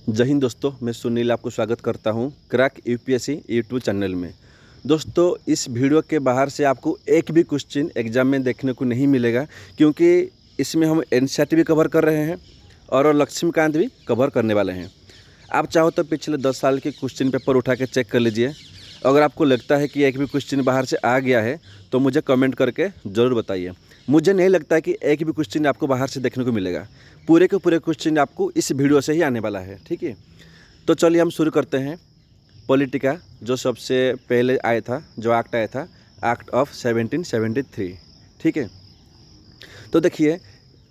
जय हिंद दोस्तों, मैं सुनील आपको स्वागत करता हूं क्रैक यूपीएससी यूट्यूब चैनल में। दोस्तों, इस वीडियो के बाहर से आपको एक भी क्वेश्चन एग्जाम में देखने को नहीं मिलेगा, क्योंकि इसमें हम एनसीईआरटी भी कवर कर रहे हैं और लक्ष्मीकांत भी कवर करने वाले हैं। आप चाहो तो पिछले 10 साल के क्वेश्चन पेपर उठा के चेक कर लीजिए। अगर आपको लगता है कि एक भी क्वेश्चन बाहर से आ गया है तो मुझे कमेंट करके ज़रूर बताइए। मुझे नहीं लगता कि एक भी क्वेश्चन आपको बाहर से देखने को मिलेगा। पूरे के पूरे क्वेश्चन आपको इस वीडियो से ही आने वाला है, ठीक है। तो चलिए हम शुरू करते हैं। पॉलिटिका जो सबसे पहले आया था, जो एक्ट आया था, एक्ट ऑफ 1773, ठीक है। तो देखिए,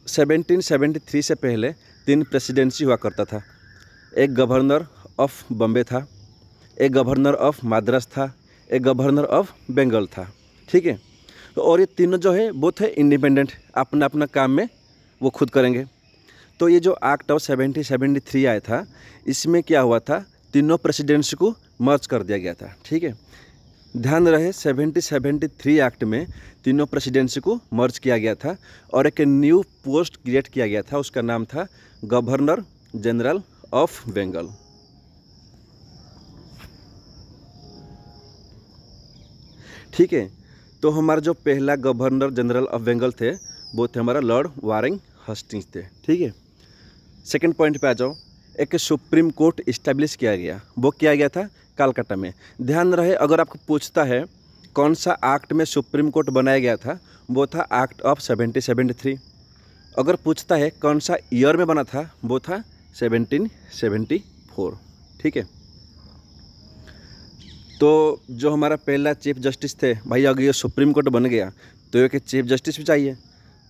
1773 से पहले 3 प्रेसिडेंसी हुआ करता था। एक गवर्नर ऑफ बॉम्बे था, एक गवर्नर ऑफ मद्रास था, एक गवर्नर ऑफ बंगाल था, ठीक है। तो और ये तीनों जो है वो थे इंडिपेंडेंट, अपना अपना काम में वो खुद करेंगे। तो ये जो एक्ट ऑफ 1773 आया था, इसमें क्या हुआ था, तीनों प्रेसिडेंसी को मर्ज कर दिया गया था, ठीक है। ध्यान रहे, 1773 एक्ट में तीनों प्रेसिडेंसी को मर्ज किया गया था और एक न्यू पोस्ट क्रिएट किया गया था। उसका नाम था गवर्नर जनरल ऑफ बंगाल, ठीक है। तो हमारा जो पहला गवर्नर जनरल ऑफ बंगाल थे वो थे हमारा लॉर्ड वारेन हेस्टिंग्स थे, ठीक है। सेकंड पॉइंट पे आ जाओ। एक सुप्रीम कोर्ट इस्टेब्लिश किया गया, वो किया गया था कलकत्ता में। ध्यान रहे, अगर आपको पूछता है कौन सा एक्ट में सुप्रीम कोर्ट बनाया गया था, वो था एक्ट ऑफ 1773। अगर पूछता है कौन सा ईयर में बना था, वो था 1774, ठीक है। तो जो हमारा पहला चीफ जस्टिस थे, भाई अगर ये सुप्रीम कोर्ट बन गया तो एक चीफ जस्टिस भी चाहिए।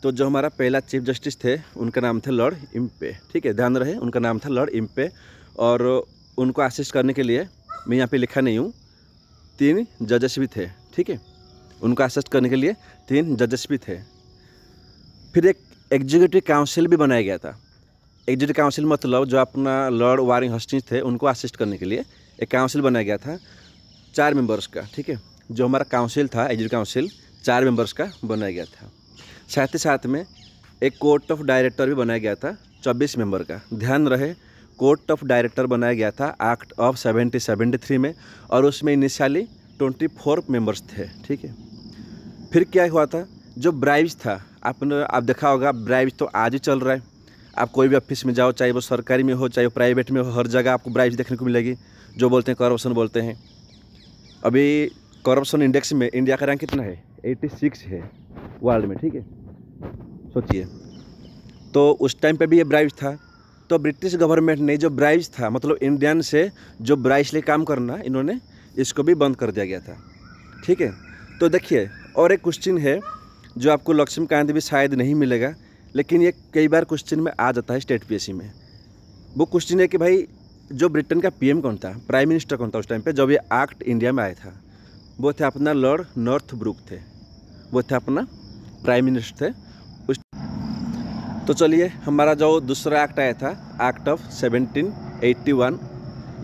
तो जो हमारा पहला चीफ जस्टिस थे उनका नाम था लॉर्ड इम्पे, ठीक है। ध्यान रहे, उनका नाम था लॉर्ड इम्पे। और उनको असिस्ट करने के लिए, मैं यहाँ पे लिखा नहीं हूँ, 3 जजेस भी थे, ठीक है। उनको असिस्ट करने के लिए 3 जजेस भी थे। फिर एक एग्जीक्यूटिव काउंसिल भी बनाया गया था। एग्जीक्यूटिव काउंसिल मतलब जो अपना लॉर्ड वारेन हेस्टिंग्स थे उनको असिस्ट करने के लिए एक काउंसिल बनाया गया था 4 मेंबर्स का, ठीक है। जो हमारा काउंसिल था, एग्जीक्यूटिव काउंसिल 4 मेंबर्स का बनाया गया था। साथ ही साथ में एक कोर्ट ऑफ डायरेक्टर भी बनाया गया था 24 मेंबर का। ध्यान रहे, कोर्ट ऑफ डायरेक्टर बनाया गया था एक्ट ऑफ 1773 में, और उसमें इनिशियली 24 मेंबर्स थे, ठीक है। फिर क्या हुआ था, जो ब्राइब्स था, आप देखा होगा, ब्राइब्स तो आज ही चल रहा है। आप कोई भी ऑफिस में जाओ, चाहे वो सरकारी में हो चाहे वो प्राइवेट में हो, हर जगह आपको ब्राइब्स देखने को मिलेगी, जो बोलते हैं करप्शन बोलते हैं। अभी करप्शन इंडेक्स में इंडिया का रैंक कितना है, 86 है वर्ल्ड में, ठीक है। सोचिए, तो उस टाइम पे भी ये ब्राइब्स था। तो ब्रिटिश गवर्नमेंट ने जो ब्राइब्स था, मतलब इंडियन से जो ब्राइब्स ले काम करना, इन्होंने इसको भी बंद कर दिया गया था, ठीक है। तो देखिए, और एक क्वेश्चन है जो आपको लक्ष्मीकांत भी शायद नहीं मिलेगा, लेकिन ये कई बार क्वेश्चन में आ जाता है स्टेट पीएससी में। वो क्वेश्चन है कि भाई जो ब्रिटेन का पीएम कौन था, प्राइम मिनिस्टर कौन था उस टाइम पे जब ये एक्ट इंडिया में आया था? वो थे अपना लॉर्ड नॉर्थब्रुक थे, वो थे अपना प्राइम मिनिस्टर थे उस। तो चलिए, हमारा जो दूसरा एक्ट आया था, एक्ट ऑफ 1781,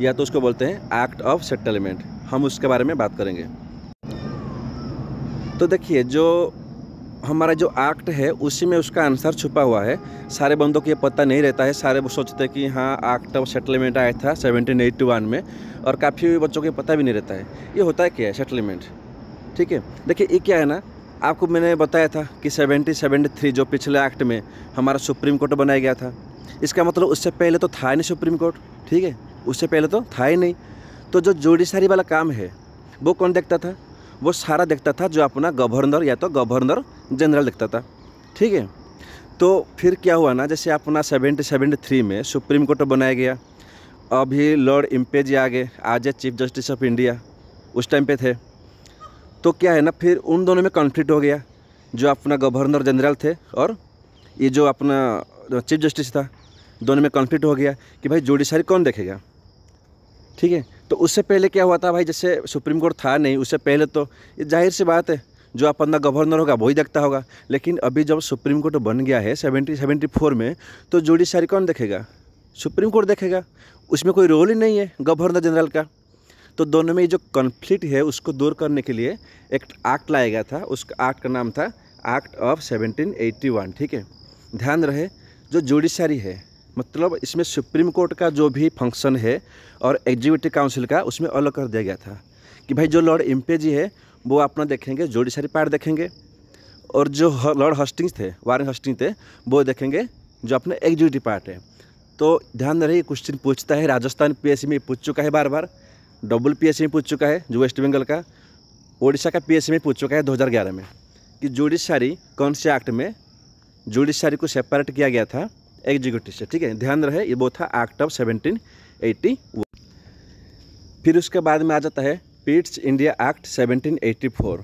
या तो उसको बोलते हैं एक्ट ऑफ सेटलमेंट, हम उसके बारे में बात करेंगे। तो देखिए, जो हमारा जो एक्ट है उसी में उसका आंसर छुपा हुआ है। सारे बंदों को ये पता नहीं रहता है, सारे वो सोचते हैं कि हाँ एक्ट ऑफ सेटलमेंट आया था 1781 में, और काफ़ी बच्चों को पता भी नहीं रहता है ये होता है क्या है सेटलमेंट, ठीक है। देखिए, ये क्या है ना, आपको मैंने बताया था कि 1773 जो पिछले एक्ट में हमारा सुप्रीम कोर्ट बनाया गया था, इसका मतलब उससे पहले तो था नहीं सुप्रीम कोर्ट, ठीक है। उससे पहले तो था ही नहीं। तो जो जुडिशरी वाला काम है वो कौन देखता था? वो सारा देखता था जो अपना गवर्नर या तो गवर्नर जनरल देखता था, ठीक है। तो फिर क्या हुआ ना, जैसे अपना 1773 में सुप्रीम कोर्ट बनाया गया, अभी लॉर्ड इम्पे जी आगे आज चीफ जस्टिस ऑफ इंडिया उस टाइम पे थे। तो क्या है ना, फिर उन दोनों में कॉन्फ्लिक्ट हो गया, जो अपना गवर्नर जनरल थे और ये जो अपना चीफ जस्टिस था, दोनों में कॉन्फ्लिक्ट हो गया कि भाई जुडिशरी कौन देखेगा, ठीक है। तो उससे पहले क्या हुआ था भाई, जैसे सुप्रीम कोर्ट था नहीं, उससे पहले तो ये जाहिर सी बात है जो अपना गवर्नर होगा वही देखता होगा। लेकिन अभी जब सुप्रीम कोर्ट बन गया है 1774 में, तो जुडिशरी कौन देखेगा? सुप्रीम कोर्ट देखेगा। उसमें कोई रोल ही नहीं है गवर्नर जनरल का। तो दोनों में जो कॉन्फ्लिक्ट है उसको दूर करने के लिए एक एक्ट लाया गया था। उस एक्ट का नाम था एक्ट ऑफ 1781, ठीक है। ध्यान रहे, जो जुडिशरी है मतलब इसमें सुप्रीम कोर्ट का जो भी फंक्शन है और एग्जीक्यूटिव काउंसिल का उसमें अलग कर दिया गया था कि भाई जो लॉर्ड इम्पे जी है वो अपना देखेंगे जुडिशरी पार्ट देखेंगे, और जो लॉर्ड हस्टिंग्स थे, वारेन हस्टिंग्स थे, वो देखेंगे जो अपने एग्जीक्यूटिव पार्ट है। तो ध्यान रहे क्वेश्चन पूछता है, राजस्थान पीएससी में पूछ चुका है बार बार, डबल पीएससी में पूछ चुका है जो वेस्ट बंगाल का, ओडिशा का पीएससी में पूछ चुका है 2011 में कि जुडिशरी कौन से एक्ट में जुडिशरी को सेपरेट किया गया था एग्जीक्यूटिव से। ठीक है, ध्यान रहे ये वो था एक्ट ऑफ 1781। फिर उसके बाद में आ जाता है पिट्स इंडिया एक्ट 1784।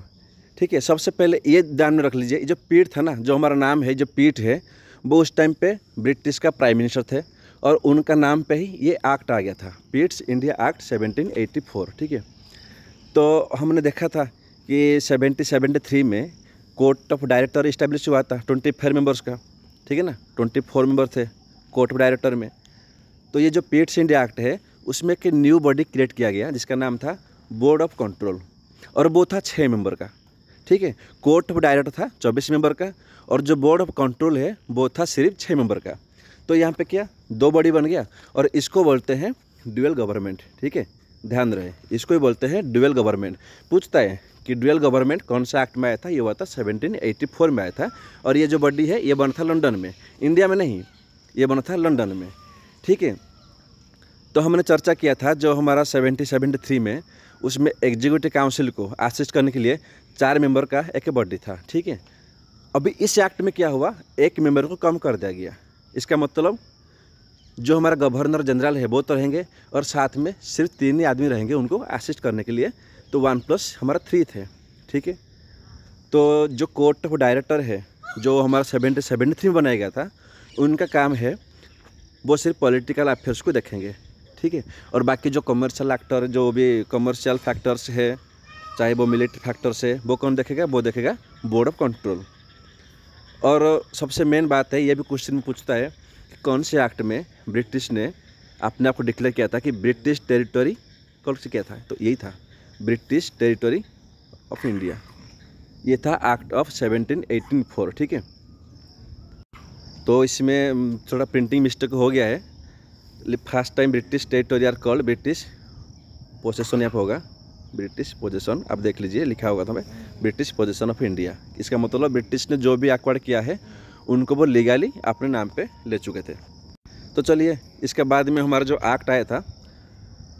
ठीक है, सबसे पहले ये ध्यान में रख लीजिए, ये जो पीट था ना, जो हमारा नाम है, जो पीट है, वो उस टाइम पे ब्रिटिश का प्राइम मिनिस्टर थे और उनका नाम पे ही ये एक्ट आ गया था, पिट्स इंडिया एक्ट 1784। ठीक है, तो हमने देखा था कि 1773 में कोर्ट ऑफ डायरेक्टर इस्टेब्लिश हुआ था 24 मेंबर्स का। ठीक है ना, 24 मेंबर थे कोर्ट ऑफ डायरेक्टर में। तो ये जो पिट्स इंडिया एक्ट है उसमें एक न्यू बॉडी क्रिएट किया गया जिसका नाम था बोर्ड ऑफ कंट्रोल, और वो था 6 मेंबर का। ठीक है, कोर्ट ऑफ डायरेक्टर था 24 मेंबर का और जो बोर्ड ऑफ कंट्रोल है वो था सिर्फ 6 मेंबर का। तो यहाँ पे क्या 2 बॉडी बन गया और इसको बोलते हैं ड्यूअल गवर्नमेंट। ठीक है, ध्यान रहे इसको ही बोलते हैं ड्यूअल गवर्नमेंट। पूछता है कि ड्यूअल गवर्नमेंट कौन सा एक्ट में आया था, ये हुआ था 1784 में आया था, और ये जो बॉडी है ये बना था लंदन में, इंडिया में नहीं, ये बना था लंदन में। ठीक है, तो हमने चर्चा किया था जो हमारा 1773 में उसमें एग्जीक्यूटिव काउंसिल को असिस्ट करने के लिए 4 मेंबर का एक बॉडी था। ठीक है, अभी इस एक्ट में क्या हुआ, 1 मेंबर को कम कर दिया गया। इसका मतलब जो हमारा गवर्नर जनरल है वो तो रहेंगे और साथ में सिर्फ 3 ही आदमी रहेंगे उनको असिस्ट करने के लिए, तो 1+ हमारा 3 थे। ठीक है, तो जो कोर्ट ऑफ डायरेक्टर है जो हमारा 1773 में बनाया गया था, उनका काम है वो सिर्फ पॉलिटिकल अफेयर्स को देखेंगे। ठीक है, और बाकी जो कमर्शियल एक्टर, जो भी कमर्शियल फैक्टर्स है, चाहे वो मिलिट्री फैक्टर्स है, वो कौन देखेगा, वो देखेगा बोर्ड ऑफ कंट्रोल। और सबसे मेन बात है, ये भी क्वेश्चन में पूछता है कि कौन से एक्ट में ब्रिटिश ने अपने आप को डिक्लेयर किया था कि ब्रिटिश टेरिटरी कौन से किया था, तो यही था ब्रिटिश टेरिटरी ऑफ इंडिया, ये था एक्ट ऑफ 1784। ठीक है, तो इसमें थोड़ा प्रिंटिंग मिस्टेक हो गया है, first time British territory are called British possession, यहाँ पर होगा ब्रिटिश पोजेशन, आप देख लीजिए लिखा होगा था ब्रिटिश पोजेशन ऑफ इंडिया। इसका मतलब ब्रिटिश ने जो भी एक्वायर्ड किया है उनको वो लीगली अपने नाम पे ले चुके थे। तो चलिए, इसके बाद में हमारा जो एक्ट आया था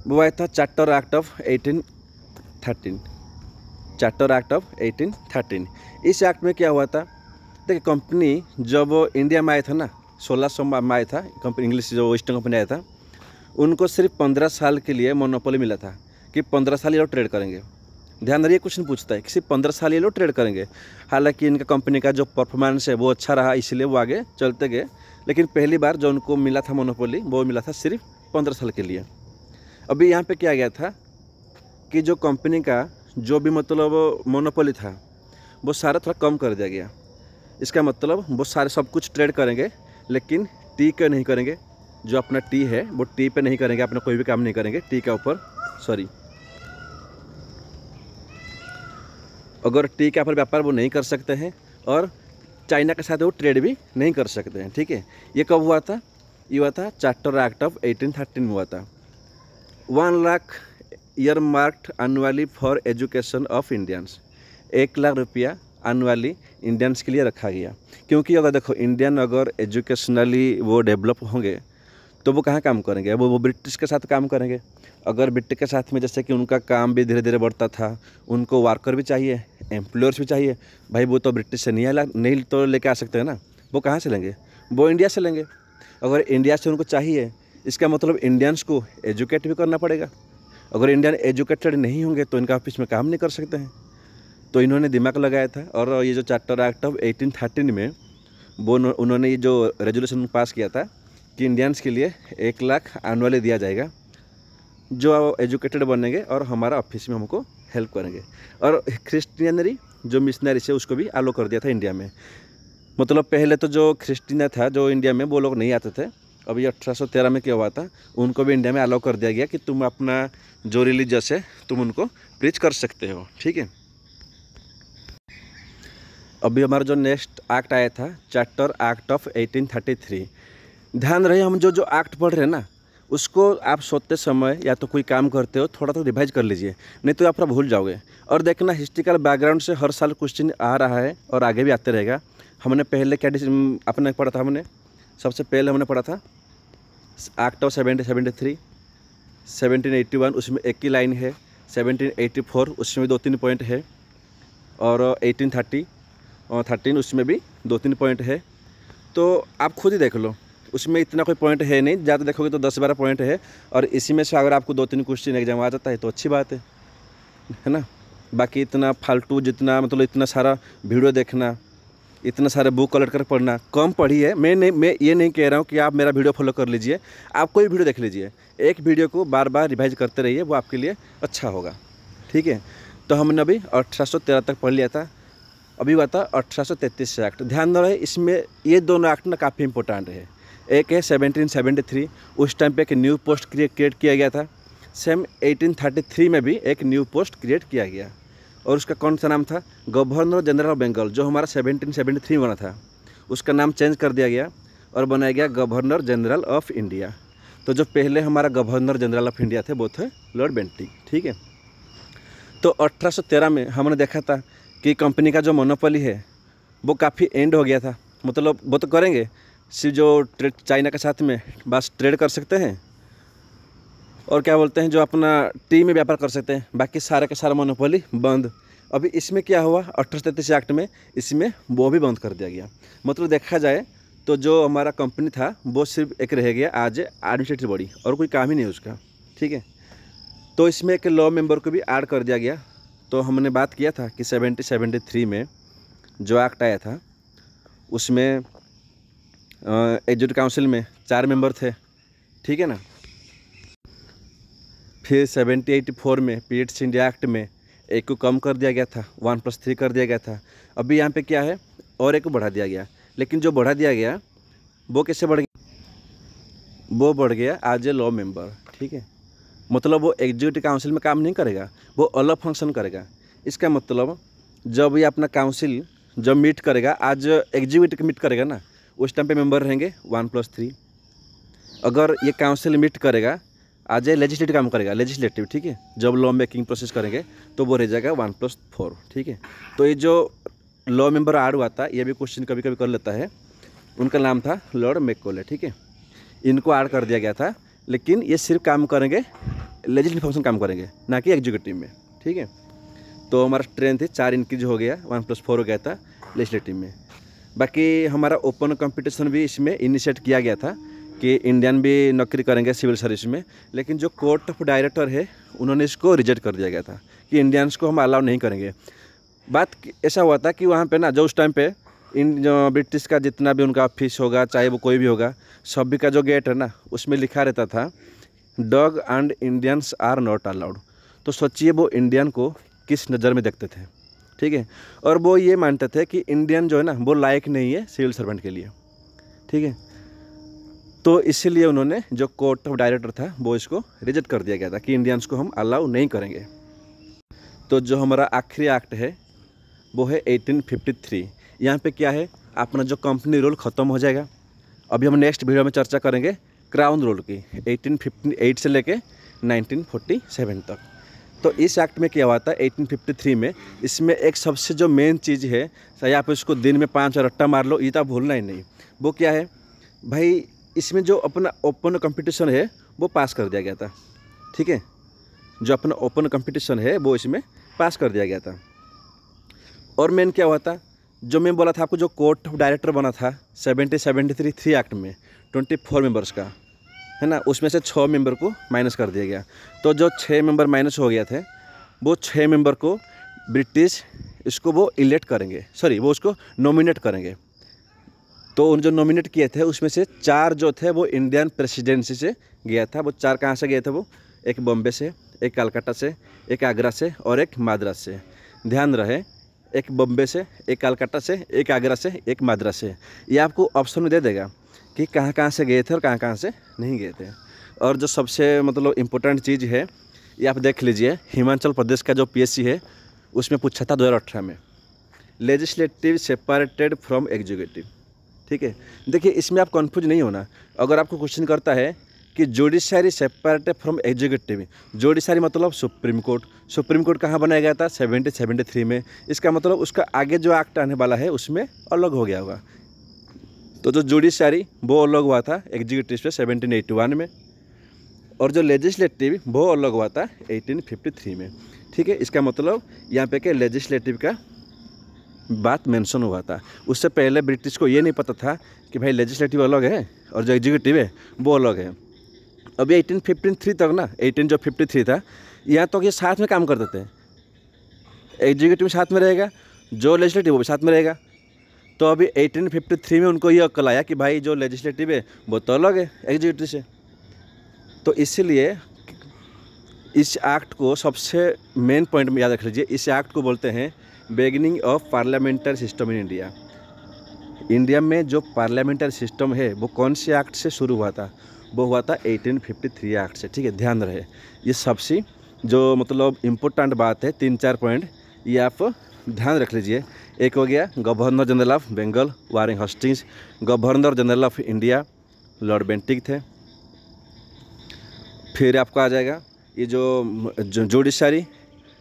वो आया था charter act of 1813। Charter act of 1813। इस एक्ट में क्या हुआ था, देखिए कंपनी जब इंडिया में आया था ना, 1600 में आया था कंपनी, इंग्लिश जो ईस्टर्न कंपनी आया था, उनको सिर्फ 15 साल के लिए मोनोपोली मिला था कि 15 साल ये लोग ट्रेड करेंगे। ध्यान रखिए क्वेश्चन पूछता है कि सिर्फ 15 साल ये लोग ट्रेड करेंगे। हालांकि इनका कंपनी का जो परफॉर्मेंस है वो अच्छा रहा, इसलिए वो आगे चलते गए, लेकिन पहली बार जो उनको मिला था मोनोपोली वो मिला था सिर्फ 15 साल के लिए। अभी यहाँ पे क्या गया था कि जो कंपनी का जो भी मतलब मोनोपोली था वो सारा थोड़ा कम कर दिया गया। इसका मतलब वो सारे सब कुछ ट्रेड करेंगे लेकिन टी का नहीं करेंगे, जो अपना टी है वो टी पे नहीं करेंगे, अपना कोई भी काम नहीं करेंगे टी का ऊपर, सॉरी, अगर टी के ऊपर व्यापार वो नहीं कर सकते हैं और चाइना के साथ वो ट्रेड भी नहीं कर सकते हैं। ठीक है, ये कब हुआ था, ये हुआ था चार्टर एक्ट ऑफ 1813 में हुआ था। 1 lakh year marked annually for education of Indians, 1 lakh रुपया एनुअली इंडियंस के लिए रखा गया, क्योंकि अगर देखो इंडियन अगर एजुकेशनली वो डेवलप होंगे तो वो कहाँ काम करेंगे, वो ब्रिटिश के साथ काम करेंगे। अगर ब्रिटिश के साथ में जैसे कि उनका काम भी धीरे धीरे बढ़ता था, उनको वर्कर भी चाहिए, एम्प्लॉयर्स भी चाहिए, भाई वो तो ब्रिटिश से नहीं तो लेके आ सकते हैं ना, वो कहाँ से लेंगे, वो इंडिया से लेंगे। अगर इंडिया से उनको चाहिए, इसका मतलब इंडियंस को एजुकेट भी करना पड़ेगा। अगर इंडियन एजुकेटेड नहीं होंगे तो इनका ऑफिस में काम नहीं कर सकते हैं। तो इन्होंने दिमाग लगाया था और ये जो चार्टर एक्ट ऑफ 1813 में वो उन्होंने ये जो रेजोल्यूशन पास किया था कि इंडियंस के लिए 1 लाख एनुअली दिया जाएगा जो एजुकेटेड बनेंगे और हमारा ऑफिस में हमको हेल्प करेंगे। और क्रिश्चियनरी जो मिशनरी से उसको भी अलो कर दिया था इंडिया में। मतलब पहले तो जो क्रिश्चियन था जो इंडिया में वो लोग नहीं आते थे, अभी 1813 में क्या हुआ था उनको भी इंडिया में अलाउ कर दिया गया कि तुम अपना जो रिलीजियस है तुम उनको प्रीच कर सकते हो। ठीक है, अभी हमारा जो नेक्स्ट एक्ट आया था चार्टर एक्ट ऑफ 1833। ध्यान रहे हम जो एक्ट पढ़ रहे हैं ना, उसको आप सोते समय या तो कोई काम करते हो थोड़ा तो रिवाइज कर लीजिए, नहीं तो आप भूल जाओगे। और देखना हिस्ट्रिकल बैकग्राउंड से हर साल क्वेश्चन आ रहा है और आगे भी आते रहेगा। हमने पहले क्या अपने पढ़ा था, हमने सबसे पहले हमने पढ़ा था एक्ट ऑफ 1773, 1781 उसमें एक ही लाइन है, 1784 उसमें 2-3 पॉइंट है, और 1813 उसमें भी 2-3 पॉइंट है। तो आप खुद ही देख लो, उसमें इतना कोई पॉइंट है नहीं, ज़्यादा देखोगे तो 10-12 पॉइंट है, और इसी में से अगर आपको 2-3 क्वेश्चन एग्जाम आ जाता है तो अच्छी बात है ना। बाकी इतना फालतू जितना मतलब इतना सारा वीडियो देखना, इतना सारे बुक कलेक्ट कर पढ़ना कम पढ़िए। मैं ये नहीं कह रहा हूँ कि आप मेरा वीडियो फॉलो कर लीजिए, आप कोई वीडियो देख लीजिए, एक वीडियो को बार बार रिवाइज करते रहिए, वो आपके लिए अच्छा होगा, ठीक है। तो हमने अभी 1813 तक पढ़ लिया था, अभी हुआ था 1833 से एक्ट। ध्यान रहे इसमें ये दोनों एक्ट ना काफ़ी इंपॉर्टेंट है। एक है 1773, उस टाइम पे एक न्यू पोस्ट क्रिएट किया गया था। सेम 1833 में भी एक न्यू पोस्ट क्रिएट किया गया, और उसका कौन सा नाम था, गवर्नर जनरल ऑफ बंगाल। जो हमारा 1773 बना था उसका नाम चेंज कर दिया गया और बनाया गया गवर्नर जनरल ऑफ इंडिया। तो जो पहले हमारा गवर्नर जनरल ऑफ इंडिया थे वो थे लॉर्ड बेंटिंग, ठीक है। तो 1813 में हमने देखा था कि कंपनी का जो मोनोपोली है वो काफ़ी एंड हो गया था। मतलब वो तो करेंगे सिर्फ जो ट्रेड चाइना के साथ में बस ट्रेड कर सकते हैं, और क्या बोलते हैं जो अपना टी में व्यापार कर सकते हैं, बाकी सारे का सारा मोनोपोली बंद। अभी इसमें क्या हुआ 1833 एक्ट में, इसमें वो भी बंद कर दिया गया। मतलब देखा जाए तो जो हमारा कंपनी था वो सिर्फ एक रह गया आज एडमिनिस्ट्रेटिव बॉडी, और कोई काम ही नहीं उसका, ठीक है। तो इसमें एक लॉ मेंबर को भी ऐड कर दिया गया। तो हमने बात किया था कि 1773 में जो एक्ट आया था उसमें एग्जीक्यूटिव काउंसिल में 4 मेंबर थे, ठीक है ना। फिर 1784 में पीरियड्स इंडिया एक्ट में एक को कम कर दिया गया था, 1+3 कर दिया गया था। अभी यहाँ पे क्या है, और एक को बढ़ा दिया गया। लेकिन जो बढ़ा दिया गया वो कैसे बढ़ गया, वो बढ़ गया एज ए लॉ मेंबर, ठीक है। मतलब वो एग्जीक्यूटिव काउंसिल में काम नहीं करेगा, वो अलग फंक्शन करेगा। इसका मतलब जब ये अपना काउंसिल जब मीट करेगा, आज एग्जीक्यूटिव मीट करेगा ना, उस टाइम पे मेंबर रहेंगे 1+3। अगर ये काउंसिल मीट करेगा आज ये लेजिस्लेटिव काम करेगा, लेजिस्लेटिव, ठीक है, जब लॉ मेकिंग प्रोसेस करेंगे तो वो रह जाएगा 1+4, ठीक है। तो ये जो लॉ मेंबर ऐड हुआ था, ये भी क्वेश्चन कभी कभी कर लेता है, उनका नाम था लॉर्ड मैकॉले, ठीक है। इनको ऐड कर दिया गया था, लेकिन ये सिर्फ काम करेंगे लेजिस्लेटिव फंक्शन काम करेंगे, ना कि एग्जीक्यूटिव में, ठीक है। तो हमारा स्ट्रेंथ है 4 इंक्रीज हो गया, 1+4 हो गया था लेजिस्लेटिव में। बाकी हमारा ओपन कंपटीशन भी इसमें इनिशिएट किया गया था कि इंडियन भी नौकरी करेंगे सिविल सर्विस में, लेकिन जो कोर्ट ऑफ डायरेक्टर है उन्होंने इसको रिजेक्ट कर दिया गया था कि इंडियंस को हम अलाउ नहीं करेंगे। बात ऐसा हुआ था कि वहाँ पे ना जो उस टाइम पे जो ब्रिटिश का जितना भी उनका ऑफिस होगा, चाहे वो कोई भी होगा, सभी का जो गेट है ना उसमें लिखा रहता था dog and Indians are not allowed. तो सोचिए वो इंडियन को किस नज़र में देखते थे, ठीक है। और वो ये मानते थे कि इंडियन जो है ना वो लायक नहीं है सिविल सर्वेंट के लिए, ठीक है। तो इसीलिए उन्होंने जो कोर्ट ऑफ डायरेक्टर था वो इसको रिजेक्ट कर दिया गया था कि इंडियंस को हम अलाउ नहीं करेंगे। तो जो हमारा आखिरी एक्ट है वो है 1853। यहाँ पे क्या है, अपना जो कंपनी रूल ख़त्म हो जाएगा। अभी हम नेक्स्ट वीडियो में चर्चा करेंगे क्राउन रूल की, 1858 से लेके 1947 तक। तो इस एक्ट में क्या हुआ था 1853 में, इसमें एक सबसे जो मेन चीज़ है, चाहे आप इसको दिन में 5 रट्टा मार लो, ये तो भूलना ही नहीं। वो क्या है भाई, इसमें जो अपना ओपन कंपटीशन है वो पास कर दिया गया था, ठीक है। जो अपना ओपन कंपटीशन है वो इसमें पास कर दिया गया था। और मेन क्या हुआ था, जो मैं बोला था आपको, जो कोर्ट ऑफ डायरेक्टर बना था 1773 एक्ट में 24 मेंबर्स का, है ना, उसमें से 6 मेंबर को माइनस कर दिया गया। तो जो 6 मेंबर माइनस हो गया थे, वो 6 मेंबर को ब्रिटिश इसको वो इलेक्ट करेंगे, सॉरी वो उसको नॉमिनेट करेंगे। तो उन जो नॉमिनेट किए थे उसमें से 4 जो थे वो इंडियन प्रेसिडेंसी से गया था। वो 4 कहाँ से गए थे, वो एक बॉम्बे से, एक कलकत्ता से, एक आगरा से और एक मद्रास से। ध्यान रहे, एक बॉम्बे से, एक कलकत्ता से, एक आगरा से, एक मद्रास से। ये आपको ऑप्शन में दे देगा कि कहाँ कहाँ से गए थे और कहाँ कहाँ से नहीं गए थे। और जो सबसे मतलब इम्पोर्टेंट चीज़ है, ये आप देख लीजिए, हिमाचल प्रदेश का जो PSC है उसमें पूछा था 2018 में, लेजिस्लेटिव सेपरेटेड फ्रॉम एग्जीक्यूटिव, ठीक है। देखिए इसमें आप कंफ्यूज नहीं होना। अगर आपको क्वेश्चन करता है कि judiciary separated from executive, judiciary मतलब सुप्रीम कोर्ट, सुप्रीम कोर्ट कहाँ बनाया गया था 1773 में, इसका मतलब उसका आगे जो एक्ट आने वाला है उसमें अलग हो गया होगा। तो जो जुडिशरी वो अलग हुआ था एग्जीक्यूटिव से 1781 में, और जो लेजिस्लेटिव वो अलग हुआ था 1853 में, ठीक है। इसका मतलब यहाँ पे कि लेजिस्लेटिव का बात मेंशन हुआ था। उससे पहले ब्रिटिश को ये नहीं पता था कि भाई लेजिस्लेटिव अलग है और जो एग्जीक्यूटिव है वो अलग है। अभी 1853 तक ना, 1853 था, यहाँ तक ये साथ में काम करते थे। एग्जीक्यूटिव साथ में रहेगा, जो लेजिस्लेटिव वो भी साथ में रहेगा। तो अभी 1853 में उनको ये अक्ल आया कि भाई जो लेजिस्लेटिव है वो तो अलग है एग्जीक्यूटिव से। तो इसीलिए इस एक्ट को सबसे मेन पॉइंट में याद रख लीजिए, इस एक्ट को बोलते हैं beginning of parliamentary system in India. India में जो पार्लियामेंट्री सिस्टम है वो कौन से एक्ट से शुरू हुआ था, वो हुआ था 1853 एक्ट से, ठीक है। ध्यान रहे ये सबसे जो मतलब इम्पोर्टेंट बात है, 3-4 पॉइंट ये आप ध्यान रख लीजिए। एक हो गया governor general of Bengal Warren Hastings, governor general of India lord Bentinck थे। फिर आपको आ जाएगा ये जो judiciary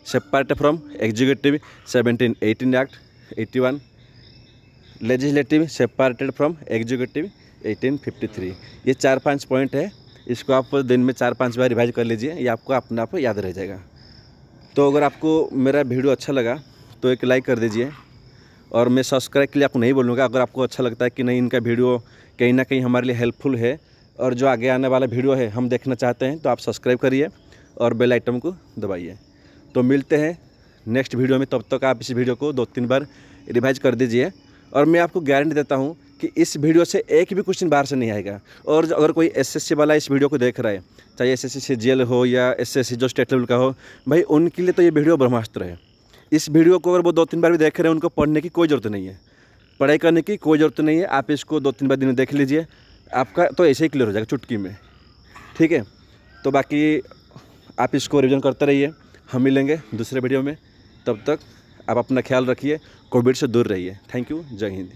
separated from executive 1718 act 81, legislative separated from executive 1853। ये 4-5 पॉइंट है, इसको आप दिन में 4-5 बार रिवाइज कर लीजिए, ये आपको अपने आप याद रह जाएगा। तो अगर आपको मेरा वीडियो अच्छा लगा तो एक लाइक कर दीजिए, और मैं सब्सक्राइब के लिए आपको नहीं बोलूँगा। अगर आपको अच्छा लगता है कि नहीं इनका वीडियो कहीं ना कहीं हमारे लिए हेल्पफुल है और जो आगे आने वाला वीडियो है हम देखना चाहते हैं, तो आप सब्सक्राइब करिए और बेल आइटम को दबाइए। तो मिलते हैं नेक्स्ट वीडियो में, तब तक आप इस वीडियो को 2-3 बार रिवाइज कर दीजिए। और मैं आपको गारंटी देता हूँ कि इस वीडियो से एक भी क्वेश्चन बाहर से नहीं आएगा। और अगर कोई एसएससी वाला इस वीडियो को देख रहा है, चाहे एसएससी सीजीएल हो या एसएससी जो स्टेट लेवल का हो, भाई उनके लिए तो ये वीडियो ब्रह्मास्त्र है। इस वीडियो को अगर वो 2-3 बार भी देख रहे हैं, उनको पढ़ने की कोई ज़रूरत नहीं है, पढ़ाई करने की कोई ज़रूरत नहीं है। आप इसको 2-3 बार दिन में देख लीजिए, आपका तो ऐसे ही क्लियर हो जाएगा चुटकी में, ठीक है। तो बाकी आप इसको रिवीजन करते रहिए, हम मिलेंगे दूसरे वीडियो में। तब तक आप अपना ख्याल रखिए, कोविड से दूर रहिए। थैंक यू, जय हिंद।